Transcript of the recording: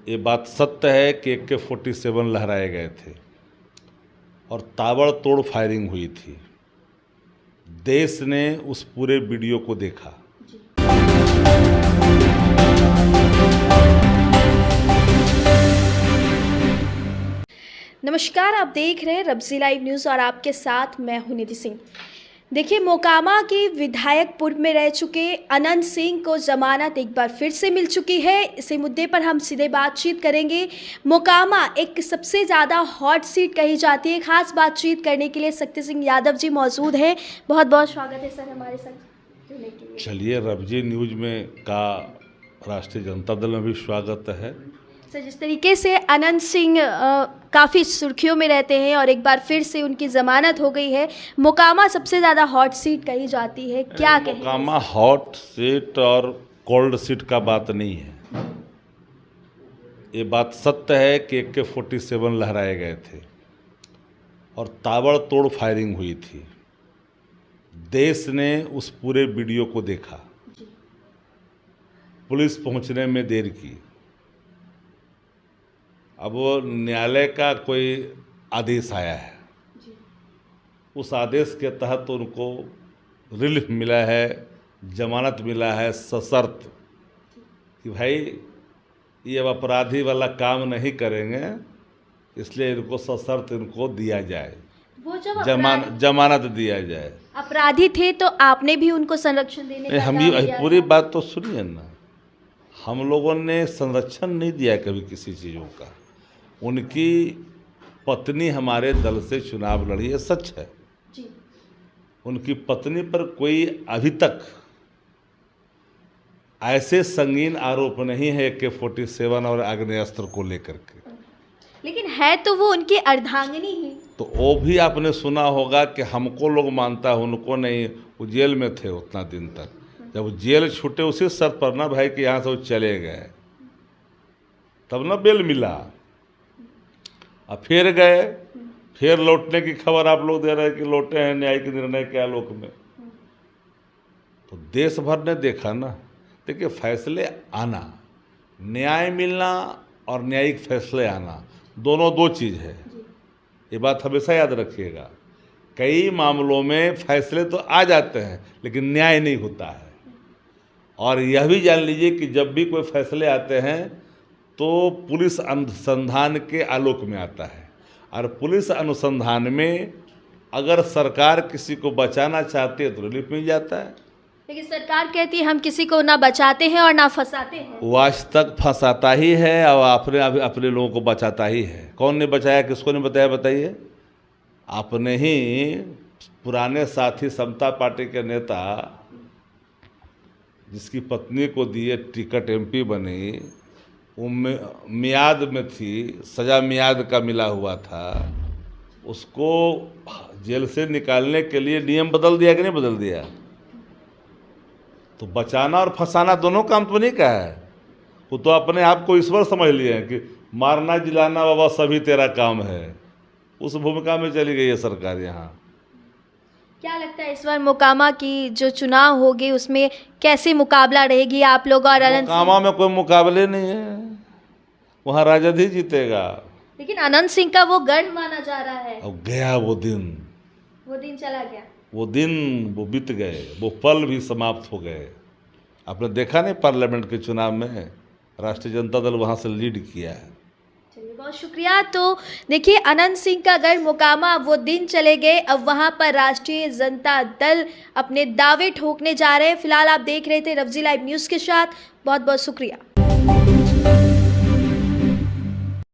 ये बात सत्य है कि AK-47 लहराए गए थे और ताबड़तोड़ फायरिंग हुई थी। देश ने उस पूरे वीडियो को देखा। नमस्कार, आप देख रहे हैं रब्जी लाइव न्यूज़ और आपके साथ मैं हूं निधि सिंह। देखिए, मोकामा के विधायक पूर्व में रह चुके अनंत सिंह को जमानत एक बार फिर से मिल चुकी है। इसी मुद्दे पर हम सीधे बातचीत करेंगे। मोकामा एक सबसे ज़्यादा हॉट सीट कही जाती है। खास बातचीत करने के लिए शक्ति सिंह यादव जी मौजूद हैं। बहुत बहुत स्वागत है सर हमारे साथ जुड़ने के लिए। चलिए, रब्जी न्यूज़ में का राष्ट्रीय जनता दल में भी स्वागत है। सर, जिस तरीके से अनंत सिंह काफ़ी सुर्खियों में रहते हैं और एक बार फिर से उनकी ज़मानत हो गई है, मोकामा सबसे ज़्यादा हॉट सीट कही जाती है, क्या कहें? मोकामा हॉट सीट और कोल्ड सीट का बात नहीं है। ये बात सत्य है कि AK-47 लहराए गए थे और ताबड़तोड़ फायरिंग हुई थी। देश ने उस पूरे वीडियो को देखा। पुलिस पहुंचने में देर की। अब वो न्यायालय का कोई आदेश आया है, उस आदेश के तहत उनको रिलीफ मिला है, जमानत मिला है सशर्त कि भाई ये अब अपराधी वाला काम नहीं करेंगे, इसलिए इनको सशर्त इनको दिया जाए, वो जब जमानत दिया जाए। अपराधी थे तो आपने भी उनको संरक्षण देने का हम काम किया पूरी था। बात तो सुनिए ना। हम लोगों ने संरक्षण नहीं दिया कभी किसी चीज़ों का। उनकी पत्नी हमारे दल से चुनाव लड़ी है, सच है। जी। उनकी पत्नी पर कोई अभी तक ऐसे संगीन आरोप नहीं है AK-47 और आग्नेयास्त्र को लेकर के। लेकिन है तो वो उनकी अर्धांगिनी ही। तो वो भी आपने सुना होगा कि हमको लोग मानता है, उनको नहीं। वो जेल में थे उतना दिन तक। जब वो जेल छूटे उसी शर्त पर ना भाई कि यहाँ से वो चले गए, तब ना बेल मिला। अब फिर गए, फिर लौटने की खबर आप लोग दे रहे हैं कि लौटे हैं न्यायिक निर्णय के आलोक में। तो देश भर ने देखा ना। देखिए, फैसले आना, न्याय मिलना और न्यायिक फैसले आना, दोनों दो चीज़ है। ये बात हमेशा याद रखिएगा। कई मामलों में फैसले तो आ जाते हैं लेकिन न्याय नहीं होता है। और यह भी जान लीजिए कि जब भी कोई फैसले आते हैं तो पुलिस अनुसंधान के आलोक में आता है। और पुलिस अनुसंधान में अगर सरकार किसी को बचाना चाहती है तो रिलीफ मिल जाता है। लेकिन सरकार कहती है हम किसी को ना बचाते हैं और ना फंसाते हैं। वो आज तक फंसाता ही है और अपने लोगों को बचाता ही है। कौन ने बचाया, किसको ने बताया, बताइए? आपने ही। पुराने साथी समता पार्टी के नेता जिसकी पत्नी को दिए टिकट, MP बनी, वो मियाद में थी, सज़ा मियाद का मिला हुआ था, उसको जेल से निकालने के लिए नियम बदल दिया कि नहीं बदल दिया? तो बचाना और फंसाना दोनों काम तो नहीं का है। वो तो अपने आप को ईश्वर समझ लिए हैं कि मारना जिलाना बाबा सभी तेरा काम है। उस भूमिका में चली गई है सरकार यहाँ। क्या लगता है इस बार मोकामा की जो चुनाव होगी उसमें कैसे मुकाबला रहेगी आप लोग और अनंत सिंह? मोकामा में कोई मुकाबले नहीं है, वहाँ राजद ही जीतेगा। लेकिन अनंत सिंह का वो गढ़ माना जा रहा है। अब गया वो दिन चला गया। वो वो बीत गए, वो पल भी समाप्त हो गए। आपने देखा नहीं, पार्लियामेंट के चुनाव में राष्ट्रीय जनता दल वहाँ से लीड किया है। चलिए, बहुत शुक्रिया। तो देखिए, अनंत सिंह का गढ़ मोकामा वो दिन चले गए, अब वहाँ पर राष्ट्रीय जनता दल अपने दावे ठोकने जा रहे हैं। फिलहाल आप देख रहे थे रब्जी लाइव न्यूज़ के साथ। बहुत बहुत शुक्रिया।